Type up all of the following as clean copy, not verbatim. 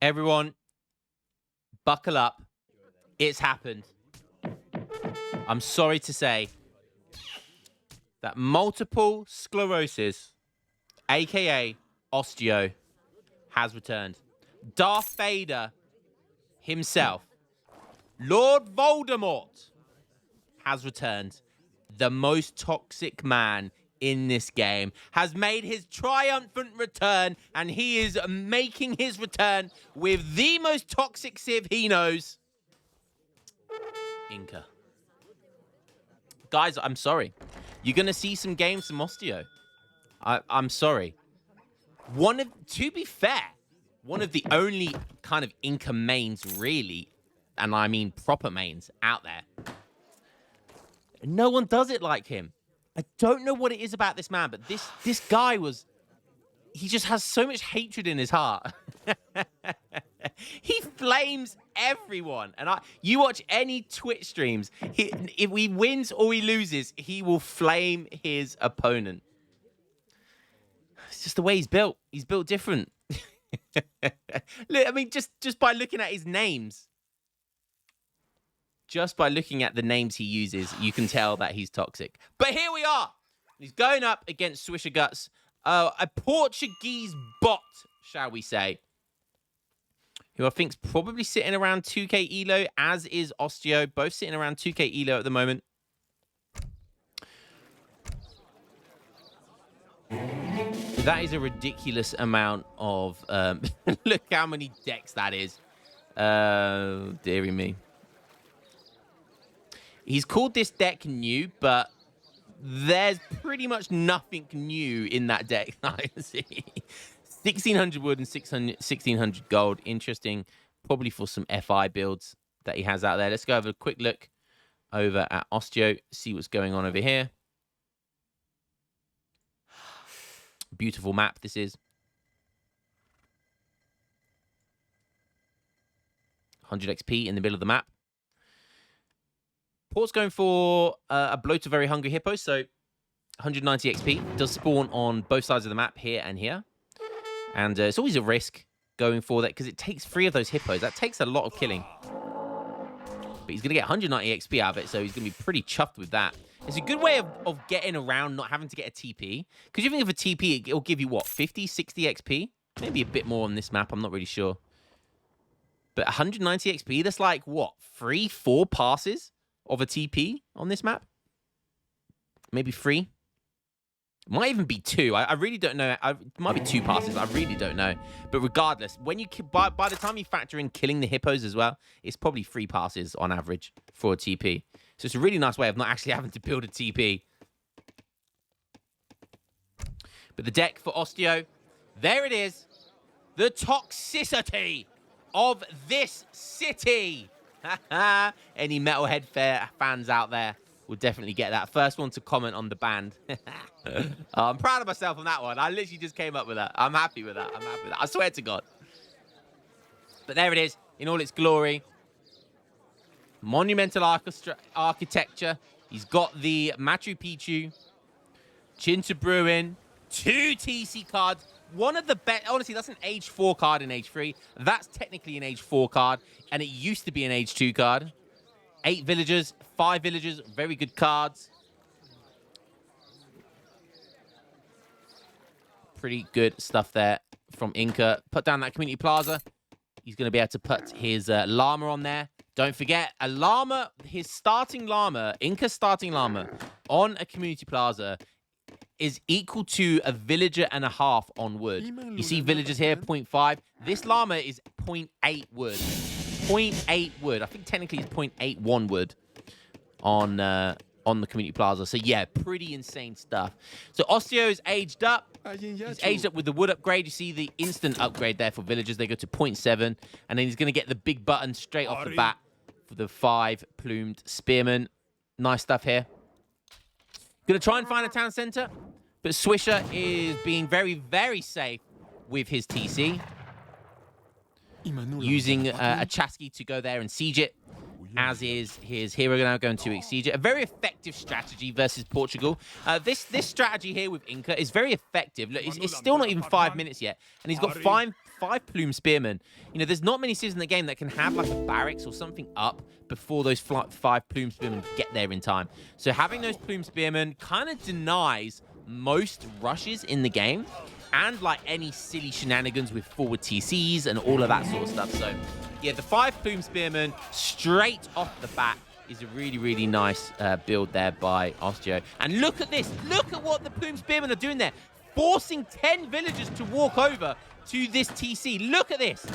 Everyone, buckle up. It's happened. I'm sorry to say that multiple sclerosis, aka osteo, has returned. Darth Vader himself, Lord Voldemort, has returned. The most toxic man in this game has made his triumphant return, and he is making his return with the most toxic civ he knows, Inca. Guys, I'm sorry. You're going to see some games from Osteo. I'm sorry. To be fair, one of the only kind of Inca mains, really, and I mean proper mains, out there. No one does it like him. I don't know what it is about this man, but this guy he just has so much hatred in his heart. He flames everyone. And you watch any Twitch streams, if he wins or he loses, he will flame his opponent. It's just the way he's built. He's built different. Look, I mean, just by looking at his names. Just by looking at the names he uses, you can tell that he's toxic. But here we are. He's going up against Swisher Guts, a Portuguese bot, shall we say, who I think's probably sitting around 2k elo, as is Osteo, both sitting around 2k elo at the moment. That is a ridiculous amount of... look how many decks that is. Dearie me. He's called this deck new, but there's pretty much nothing new in that deck. 1,600 wood and 1,600 gold. Interesting. Probably for some FI builds that he has out there. Let's go have a quick look over at Osteo. See what's going on over here. Beautiful map this is. 100 XP in the middle of the map. Port's going for a bloat of very hungry hippo, so 190 XP. Does spawn on both sides of the map, here and here. And it's always a risk going for that, because it takes 3 of those hippos. That takes a lot of killing. But he's going to get 190 XP out of it, so he's going to be pretty chuffed with that. It's a good way of getting around not having to get a TP. Because you think of a TP, it'll give you, what, 50, 60 XP? Maybe a bit more on this map, I'm not really sure. But 190 XP, that's like, what, 3, 4 passes of a TP on this map? Maybe 3. Might even be 2. I really don't know. It might be 2 passes. I really don't know. But regardless, when you by the time you factor in killing the hippos as well, it's probably 3 passes on average for a TP. So it's a really nice way of not actually having to build a TP. But the deck for Osteo, there it is. The toxicity of this city. Any Metalhead fans out there will definitely get that. First one to comment on the band. I'm proud of myself on that one. I literally just came up with that. I'm happy with that. I'm happy with that. I swear to God. But there it is in all its glory. Monumental architecture. He's got the Machu Picchu, Chintabruin, 2 TC cards. One of the best, honestly, that's an Age 4 card in Age 3. That's technically an Age 4 card, and it used to be an Age 2 card. 8 villagers, 5 villagers, very good cards. Pretty good stuff there from Inca. Put down that Community Plaza. He's going to be able to put his llama on there. Don't forget, a llama, his starting llama, Inca's starting llama, on a Community Plaza is equal to a villager and a half on wood. You see villagers here, 0.5. This llama is 0.8 wood. 0.8 wood. I think technically it's 0.81 wood on the Community Plaza. So yeah, pretty insane stuff. So Osteo is aged up. He's aged up with the wood upgrade. You see the instant upgrade there for villagers. They go to 0.7. And then he's going to get the big button straight off the bat for the 5 plumed spearmen. Nice stuff here. Going to try and find a town center. But Swisher is being very, very safe with his TC. Using a Chasqui to go there and siege it. As is his hero now going to siege it. A very effective strategy versus Portugal. This strategy here with Inca is very effective. Look, it's still not even 5 minutes yet. And he's got 5 plume spearmen. You know, there's not many cities in the game that can have like a barracks or something up before those 5 plume spearmen get there in time. So having those plume spearmen kind of denies most rushes in the game and like any silly shenanigans with forward TCs and all of that sort of stuff. So yeah, the 5 plume spearmen straight off the bat is a really, really nice build there by Osteo. And look at this. Look at what the plume spearmen are doing there. Forcing 10 villagers to walk over to this TC. Look at this.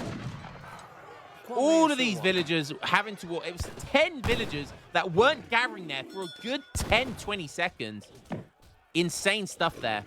All of these villagers having to walk. It was 10 villagers that weren't gathering there for a good 10, 20 seconds. Insane stuff there.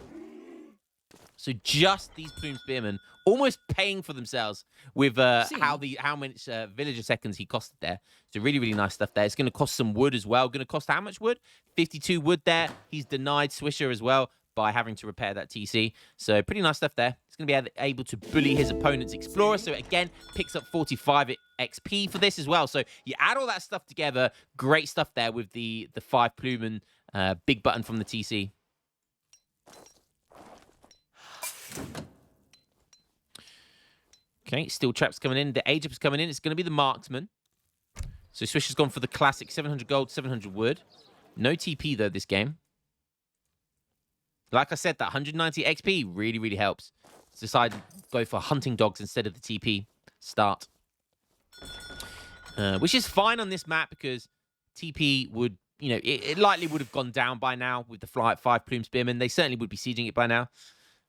So just these plume spearmen almost paying for themselves with how many villager seconds he costed there. So really, really nice stuff there. It's going to cost some wood as well. Going to cost how much wood? 52 wood there. He's denied Swisher as well by having to repair that TC. So pretty nice stuff there. He's going to be able to bully his opponent's Explorer. So again, picks up 45 XP for this as well. So you add all that stuff together. Great stuff there with the 5 plume and big button from the TC. Okay, steel traps coming in. The Age-Up is coming in. It's going to be the Marksman. So Swisher's gone for the classic 700 gold, 700 wood. No TP, though, this game. Like I said, that 190 XP really, really helps. Decided to go for hunting dogs instead of the TP start. Which is fine on this map because TP would, you know, it likely would have gone down by now with the 5 plume spearmen. They certainly would be sieging it by now.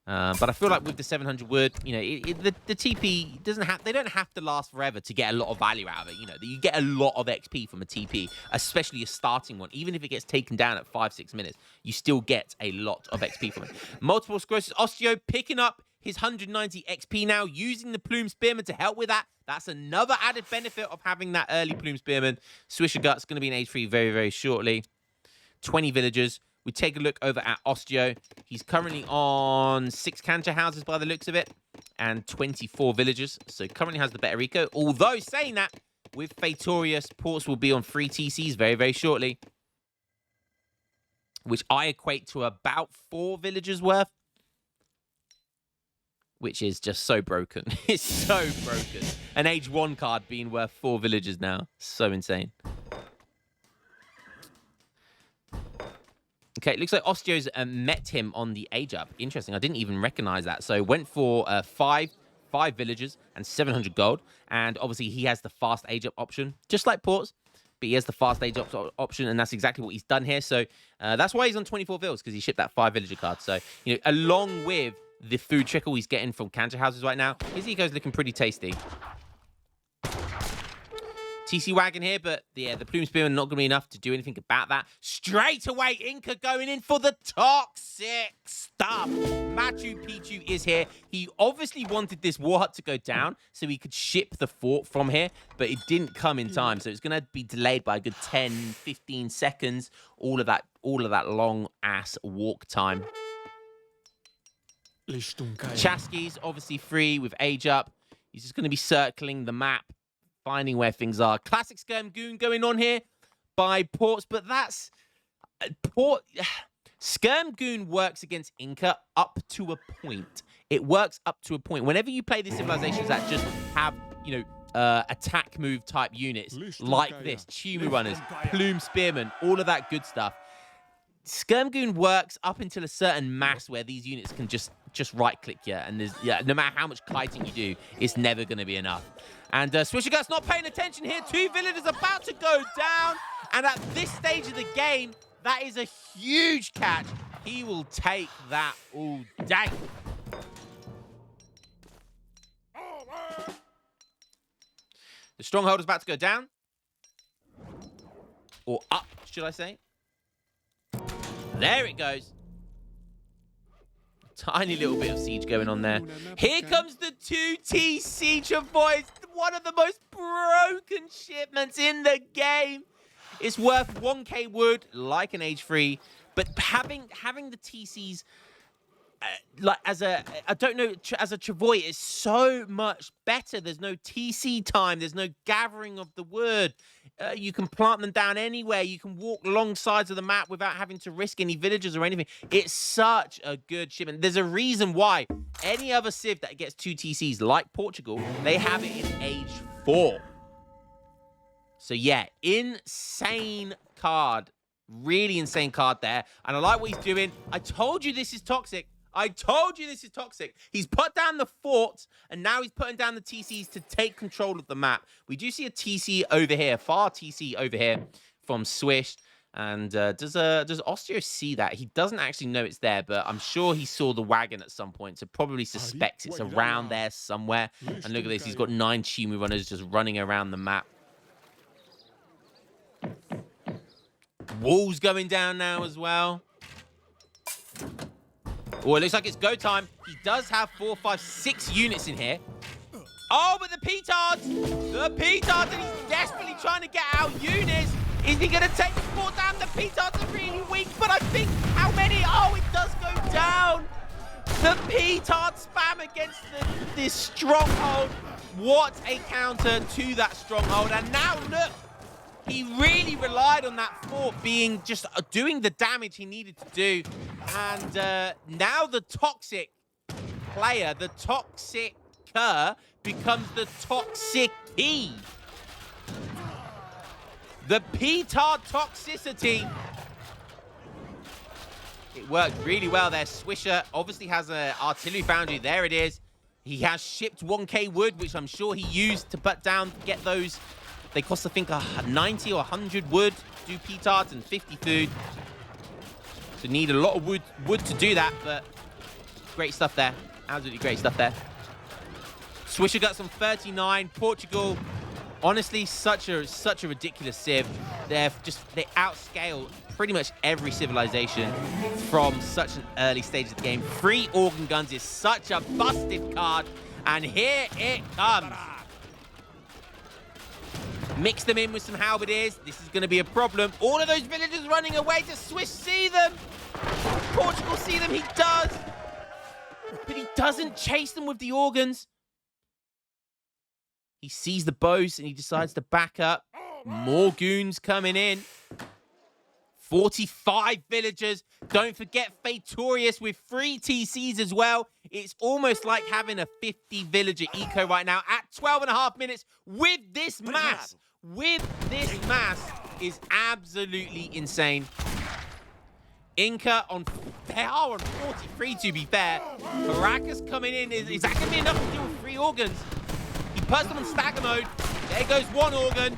But I feel like with the 700 wood, you know, the TP doesn't have, they don't have to last forever to get a lot of value out of it. You know, you get a lot of XP from a TP, especially a starting one. Even if it gets taken down at 5-6 minutes, you still get a lot of XP from it. Multiple sclerosis. Osteo picking up his 190 XP now, using the plume spearman to help with that. That's another added benefit of having that early plume spearman. Swisher Gut's going to be in age 3 very, very shortly. 20 villagers. We take a look over at Osteo. He's currently on 6 Kancha houses by the looks of it, and 24 villagers. So currently has the better eco. Although saying that, with Fatorius, ports will be on 3 TCs very, very shortly, which I equate to about 4 villagers worth, which is just so broken. It's so broken. An age 1 card being worth 4 villagers now. So insane. Okay, it looks like Osteo's met him on the Age-Up. Interesting. I didn't even recognize that. So went for 5 villagers and 700 gold. And obviously he has the fast Age-Up option, just like Ports. But he has the fast Age-Up option, and that's exactly what he's done here. So that's why he's on 24 vills, because he shipped that 5 villager card. So, you know, along with the food trickle he's getting from Kancha houses right now, his eco's looking pretty tasty. TC wagon here, but yeah, the plume spearman not going to be enough to do anything about that. Straight away, Inca going in for the toxic stuff. Machu Picchu is here. He obviously wanted this war hut to go down so he could ship the fort from here, but it didn't come in time. So it's going to be delayed by a good 10, 15 seconds. All of that long ass walk time. Chasky's obviously free with Age-Up. He's just going to be circling the map, finding where things are. Classic Skirm Goon going on here by Ports, but that's... Skirm Goon works against Inca up to a point. It works up to a point. Whenever you play these civilizations that just have, you know, attack move type units like this, Chimu Runners, Plume Spearmen, all of that good stuff, Skirm Goon works up until a certain mass where these units can just right-click you, and there's, yeah, no matter how much kiting you do, it's never going to be enough. And Swisher Gut's not paying attention here. 2 villagers about to go down, and at this stage of the game, that is a huge catch. He will take that all day. The stronghold is about to go down, or up, should I say? There it goes. Tiny little bit of siege going on there. Here comes the 2T Sieger, boys. One of the most broken shipments in the game. It's worth 1k wood, like an age 3. But having the TCs, like as a, I don't know, as a Travois is so much better. There's no TC time. There's no gathering of the wood. You can plant them down anywhere. You can walk long sides of the map without having to risk any villagers or anything. It's such a good shipment. There's a reason why any other Civ that gets 2 TCs, like Portugal, they have it in Age 4. So yeah, insane card. Really insane card there. And I like what he's doing. I told you this is toxic. I told you this is toxic. He's put down the fort, and now he's putting down the TCs to take control of the map. We do see a TC over here, far TC over here from Swish. And does Osteo see that? He doesn't actually know it's there, but I'm sure he saw the wagon at some point, so probably suspects it's around there somewhere. And look at this. He's got 9 Chimu runners just running around the map. Walls going down now as well. Oh, it looks like it's go time. He does have 4, 5, 6 units in here. Oh, but the P-Tards! The P-Tards, and he's desperately trying to get out units. Is he going to take the fort down? The P-Tards are really weak, but I think how many? Oh, it does go down. The P-Tard spam against this stronghold. What a counter to that stronghold. And now, look. He really relied on that fort being just doing the damage he needed to do. And now the toxic player, the toxicer, becomes the toxic-y. The P-Tard toxicity. It worked really well there. Swisher obviously has an artillery foundry. There it is. He has shipped 1k wood, which I'm sure he used to put down, get those. They cost, I think, 90 or 100 wood, do P-Tards, and 50 food. So need a lot of wood to do that, but great stuff there. Absolutely great stuff there. Swisher got some 39. Portugal, honestly, such a ridiculous civ. They outscale pretty much every civilization from such an early stage of the game. 3 organ guns is such a busted card, and here it comes. Mix them in with some halberdiers. This is going to be a problem. All of those villagers running away. Does Swish see them? Portugal see them? He does. But he doesn't chase them with the organs. He sees the bows and he decides to back up. More goons coming in. 45 villagers. Don't forget Fatorius with 3 TCs as well. It's almost like having a 50 villager eco right now at 12.5 minutes with this mass. With this mass is absolutely insane. Inca they are on 43 to be fair. Caracas coming in. Is that going to be enough to deal with 3 organs? He puts them on stagger mode. There goes 1 organ.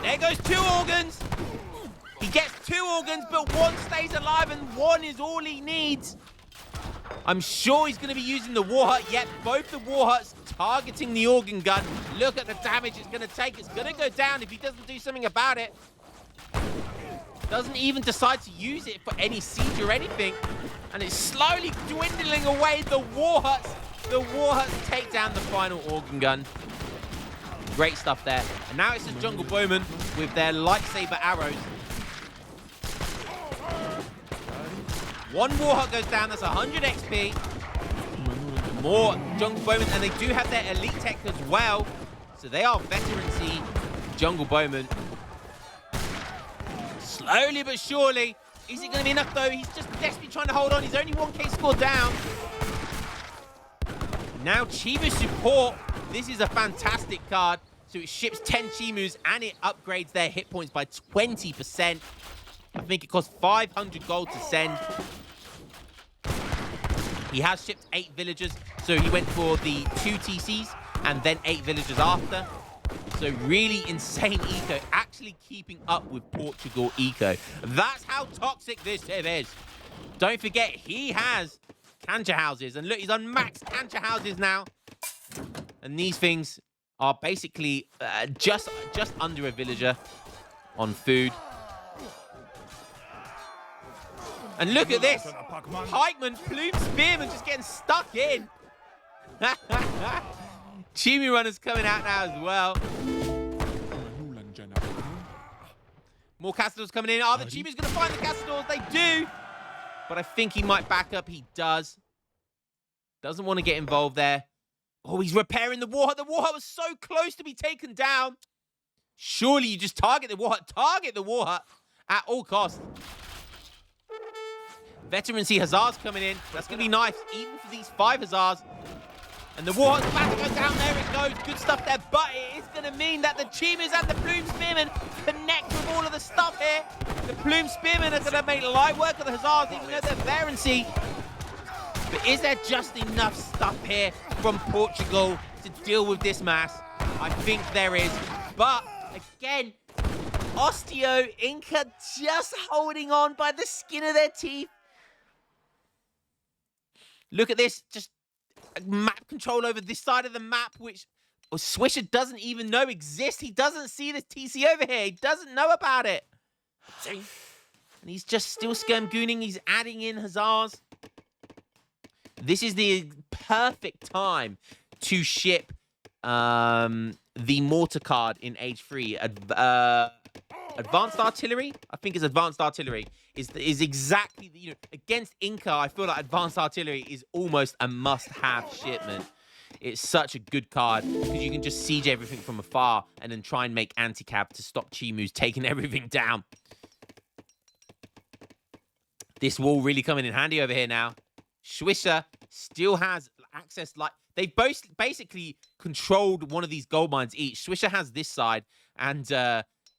There goes 2 organs. He gets 2 organs, but 1 stays alive, and 1 is all he needs. I'm sure he's going to be using the war hut. Yet both the war huts targeting the organ gun. Look at the damage it's going to take. It's going to go down if he doesn't do something about it. Doesn't even decide to use it for any siege or anything. And it's slowly dwindling away. The war huts take down the final organ gun. Great stuff there. And now it's the jungle bowmen with their lightsaber arrows. 1 war hut goes down. That's 100 XP. More jungle bowmen, and they do have their elite tech as well. So they are veteran-y jungle bowmen. Slowly but surely. Is it going to be enough, though? He's just desperately trying to hold on. He's only 1k score down. Now Chimu support. This is a fantastic card. So it ships 10 Chimus, and it upgrades their hit points by 20%. I think it costs 500 gold to send. He has shipped 8 villagers, so he went for the 2 TCs and then 8 villagers after. So really insane eco, actually keeping up with Portugal eco. That's how toxic this civ is. Don't forget, he has cancer houses. And look, he's on max cancer houses now. And these things are basically just under a villager on food. And look at this. Pikeman, Plume Spearman just getting stuck in. Chimu Runner's coming out now as well. More Castadors coming in. Are the Chimu's going to find the Castadors? They do. But I think he might back up. He does. Doesn't want to get involved there. Oh, he's repairing the war hut. The war hut was so close to be taken down. Surely you just target the War Hut. Target the War Hut at all costs. Veterancy Hussars coming in. That's going to be nice, even for these 5 Hussars. And the War Hut's about to go down. There it goes. Good stuff there. But it is going to mean that the Chimus and the Plume Spearmen connect with all of the stuff here. The Plume Spearmen are going to make light work of the Hussars, even though they're Veterancy. But is there just enough stuff here from Portugal to deal with this mass? I think there is. But, again, Osteo, Inca just holding on by the skin of their teeth. Look at this. Just map control over this side of the map, which Swisher doesn't even know exists. He doesn't see this TC over here. He doesn't know about it. And he's just still skirmgooning. He's adding in Hussars. This is the perfect time to ship the mortar card in Age 3. Advanced Artillery? I think it's Advanced Artillery. Is exactly, you know, against Inca, I feel like Advanced Artillery is almost a must-have shipment. It's such a good card because you can just siege everything from afar and then try and make anti-cab to stop Chimus taking everything down. This wall really coming in handy over here now. Swisher still has access, like, they've both basically controlled one of these gold mines each. Swisher has this side and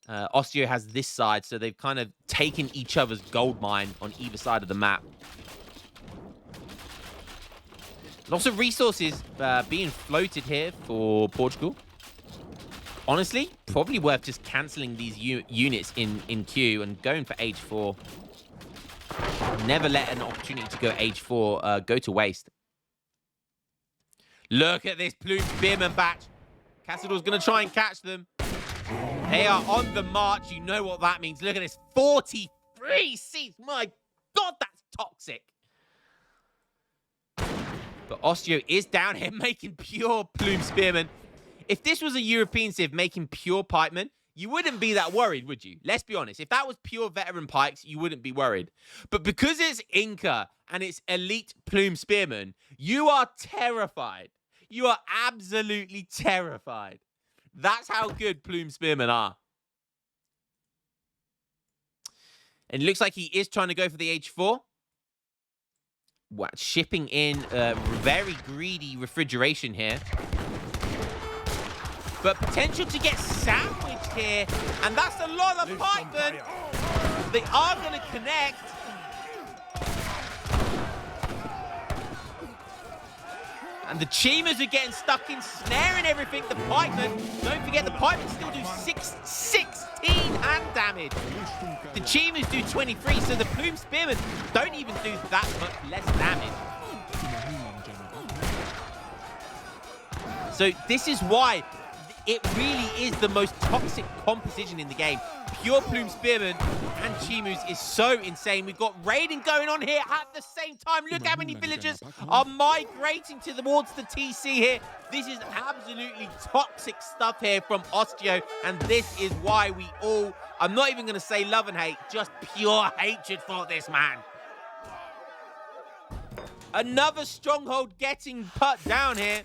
Osteo has this side, so they've kind of taken each other's gold mine on either side of the map. Lots of resources being floated here for Portugal. Honestly, probably worth just cancelling these units in queue and going for Age 4. Never let an opportunity to go Age 4 go to waste. Look at this Plume Spearman batch. Castledor's going to try and catch them. They are on the march. You know what that means. Look at this. 43 seats. My God, that's toxic. But Osteo is down here making pure Plume Spearmen. If this was a European civ making pure pikemen, you wouldn't be that worried, would you? Let's be honest. If that was pure veteran pikes, you wouldn't be worried. But because it's Inca and it's elite Plume Spearmen, you are terrified. You are absolutely terrified. That's how good Plume Spearmen are. And it looks like he is trying to go for the Age 4. What, shipping in very greedy refrigeration here. But potential to get sandwiched here. And that's a lot of pikemen. They are going to connect. And the Chimus are getting stuck in, snaring everything. The pikemen, don't forget, the pikemen still do 16 hand damage. The Chimus do 23, so the Plume Spearmen don't even do that much less damage. So this is why it really is the most toxic composition in the game. Pure Plume Spearmen and Chimus is so insane. We've got raiding going on here at the same time. Look how many villagers are migrating towards the TC here. This is absolutely toxic stuff here from Osteo, and this is why we all, I'm not even going to say love and hate, just pure hatred for this man. Another stronghold getting put down here.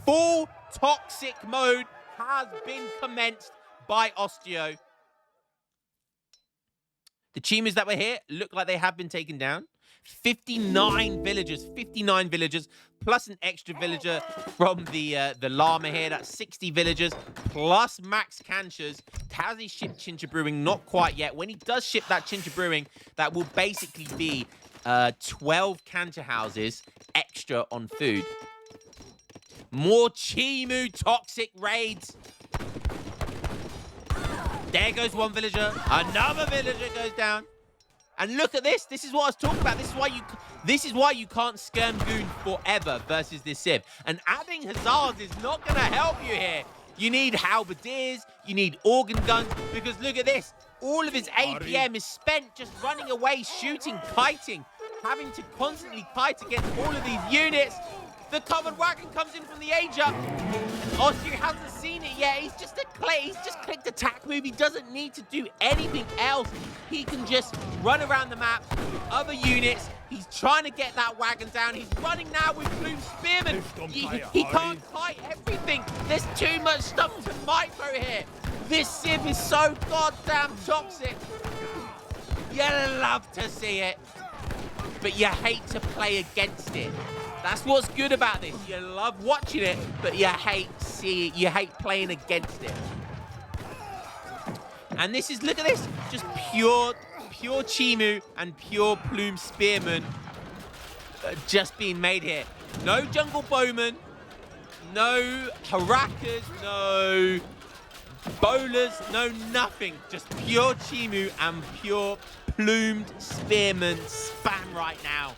Full toxic mode has been commenced by Osteo. The Chimus that were here look like they have been taken down. 59 villagers, plus an extra villager from the llama here. That's 60 villagers, plus Max Canchers. Has he shipped Chincha Brewing? Not quite yet. When he does ship that Chincha Brewing, that will basically be 12 Cancha houses extra on food. More Chimu toxic raids. There goes one villager. Another villager goes down. And look at this. This is what I was talking about. This is why you can't skirmgoon forever versus this civ. And adding Hussars is not going to help you here. You need halberdiers. You need organ guns. Because look at this. All of his APM is spent just running away, shooting, kiting, having to constantly kite against all of these units. The covered wagon comes in from the age up. Osteo hasn't seen it yet. He's just clicked attack move. He doesn't need to do anything else. He can just run around the map with other units. He's trying to get that wagon down. He's running now with Plume Spearman. He can't kite everything. There's too much stuff to micro here. This Civ is so goddamn toxic. You love to see it, but you hate to play against it. That's what's good about this. You love watching it, but you hate seeing it. You hate playing against it. And this is, look at this, just pure Chimu and pure Plume Spearman just being made here. No Jungle Bowman, no Harakas, no bowlers, no nothing. Just pure Chimu and pure Plumed Spearman spam right now.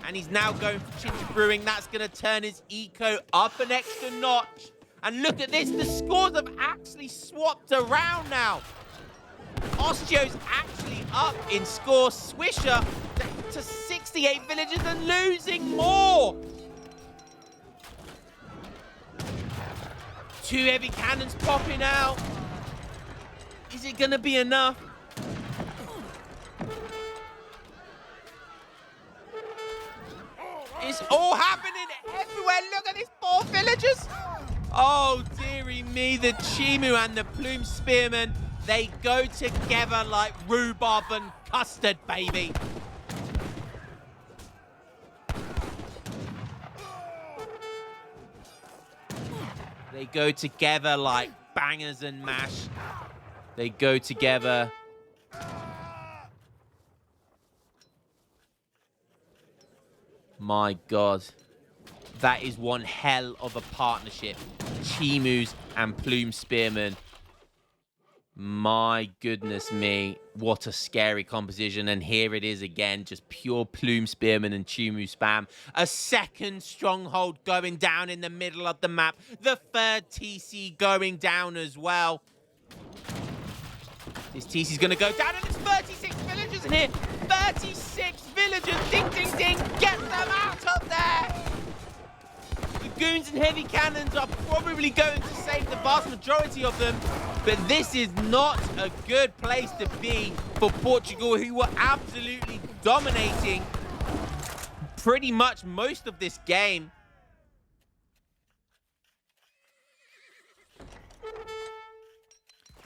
And he's now going for Ginger Brewing. That's going to turn his eco up an extra notch. And look at this, the scores have actually swapped around now. Ostio's actually up in score. Swisher to 68 villagers and losing more. 2 heavy cannons popping out. Is it going to be enough? It's all happening everywhere. Look at these 4 villagers. Oh, dearie me. The Chimu and the Plume Spearman, they go together like rhubarb and custard, baby. They go together like bangers and mash. They go together. My God. That is one hell of a partnership. Chimus and Plume Spearman. My goodness me. What a scary composition. And here it is again. Just pure Plume Spearman and Chimu spam. A second stronghold going down in the middle of the map. The third TC going down as well. This TC's going to go down, and there's 36 villagers in here. 36 villagers. Ding, ding, ding. Get them out of there. The goons and heavy cannons are probably going to save the vast majority of them. But this is not a good place to be for Portugal, who were absolutely dominating pretty much most of this game.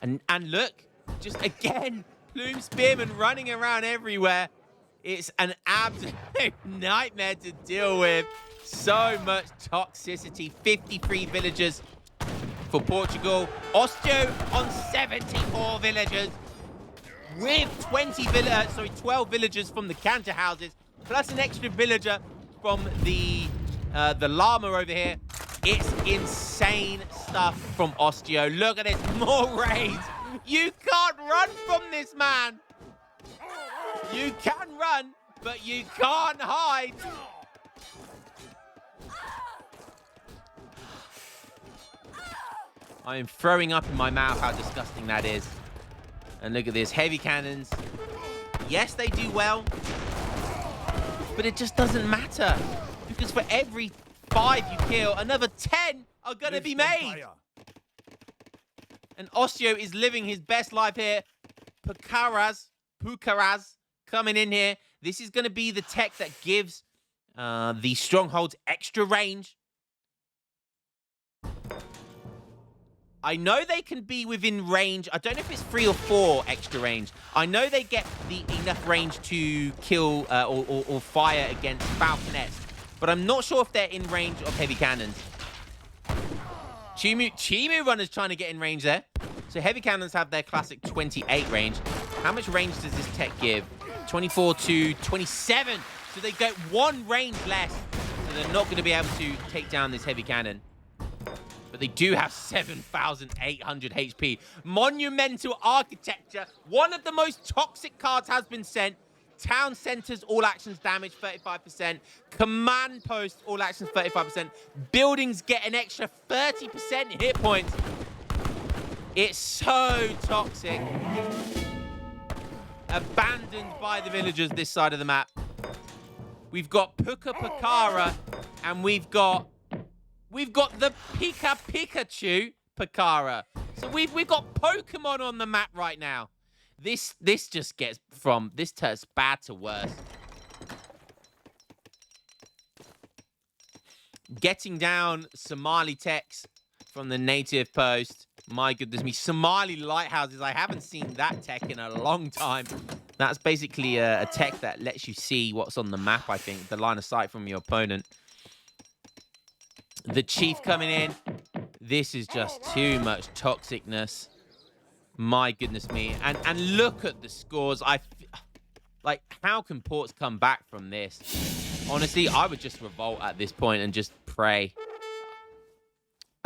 And look, just again, Plume Spearman running around everywhere. It's an absolute nightmare to deal with. So much toxicity. 53 villagers for Portugal. Ostio on 74 villagers. With 12 villagers from the Canter houses, plus an extra villager from the llama over here. It's insane stuff from Ostio. Look at this, more raids. You can't run from this man. You can run, but you can't hide. I am throwing up in my mouth how disgusting that is. And look at this, heavy cannons. Yes, they do well, but it just doesn't matter. Because for every 5 you kill, another 10 are going to be made. And Ostio is living his best life here. Pukaraz coming in here. This is going to be the tech that gives the strongholds extra range. I know they can be within range. I don't know if it's 3 or 4 extra range. I know they get enough range to kill or fire against falconets. But I'm not sure if they're in range of heavy cannons. Chimu runners trying to get in range there. So heavy cannons have their classic 28 range. How much range does this tech give? 24 to 27. So they get 1 range less. So they're not going to be able to take down this heavy cannon. But they do have 7,800 HP. Monumental architecture. One of the most toxic cards has been sent. Town centers, all actions damage, 35%. Command post, all actions, 35%. Buildings get an extra 30% hit points. It's so toxic. Abandoned by the villagers this side of the map. We've got Puka Pakara, and we've got the Pika Pikachu Pakara. So we've got Pokemon on the map right now. This just gets this turns bad to worse. Getting down Somali techs from the native post. My goodness me. Somali lighthouses. I haven't seen that tech in a long time. That's basically a tech that lets you see what's on the map, I think. The line of sight from your opponent. The Chief coming in. This is just too much toxicness. My goodness me. And look at the scores. Like, how can Ports come back from this? Honestly, I would just revolt at this point and just pray.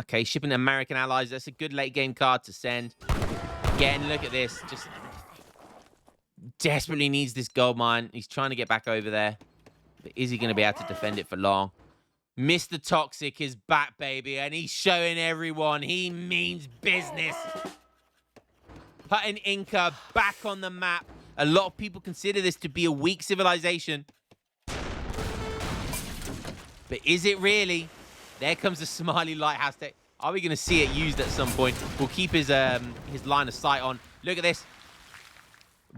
Okay, shipping American allies. That's a good late game card to send. Again, look at this. Just desperately needs this gold mine. He's trying to get back over there. But is he going to be able to defend it for long? Mr. Toxic is back, baby. And he's showing everyone he means business. Putting Inca back on the map. A lot of people consider this to be a weak civilization. But is it really? There comes the Somali lighthouse tech. Are we going to see it used at some point? We'll keep his line of sight on. Look at this.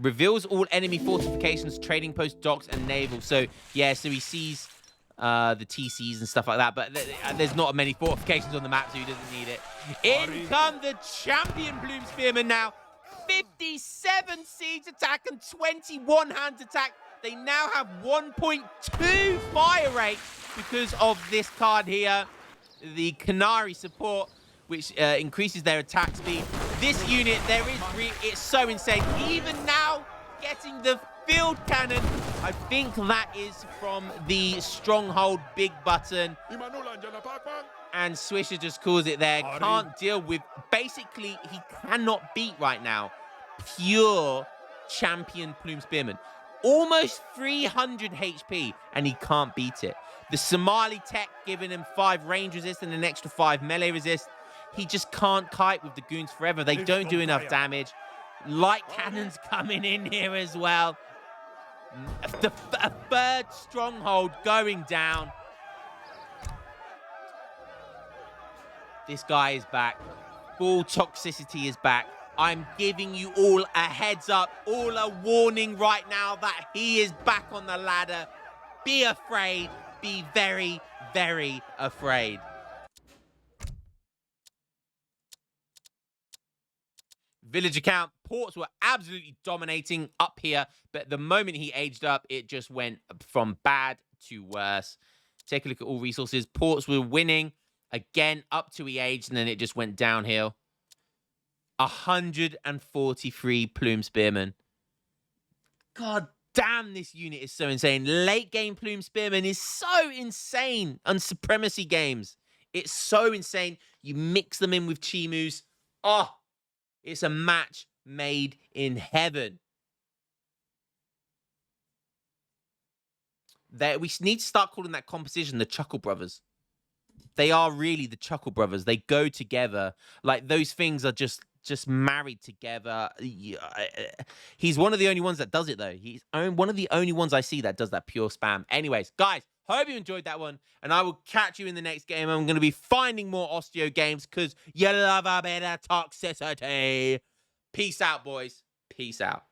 Reveals all enemy fortifications, trading posts, docks, and naval. So, yeah, so he sees the TCs and stuff like that. But there's not many fortifications on the map, so he doesn't need it. In come the champion Plume Spearman now. 57 siege attack and 21 hand attack. They now have 1.2 fire rate because of this card here. The Canary support, which increases their attack speed. This unit, it's so insane. Even now, getting the field cannon. I think that is from the Stronghold big button. And Swisher just calls it there. Can't deal with... Basically, he cannot beat right now pure champion Plume Spearman. Almost 300 HP, and he can't beat it. The Somali tech giving him 5 range resist and an extra 5 melee resist. He just can't kite with the goons forever. They don't do enough damage. Light cannons coming in here as well. A third stronghold going down. This guy is back. Full toxicity is back. I'm giving you all a heads up, all a warning right now that he is back on the ladder. Be afraid. Be very, very afraid. Village account. Ports were absolutely dominating up here, but the moment he aged up, it just went from bad to worse. Take a look at all resources. Ports were winning again up to he aged, and then it just went downhill. 143 Plume Spearman. God damn, this unit is so insane. Late game Plume Spearman is so insane on Supremacy games. It's so insane. You mix them in with Chimus. Oh, it's a match made in heaven. We need to start calling that composition the Chuckle Brothers. They are really the Chuckle Brothers. They go together. Like, those things are just married together. He's one of the only ones that does it, though. He's one of the only ones I see that does that pure spam. Anyways, guys, hope you enjoyed that one, and I will catch you in the next game. I'm going to be finding more Osteo games because you love a bit of toxicity. Peace out, boys. Peace out.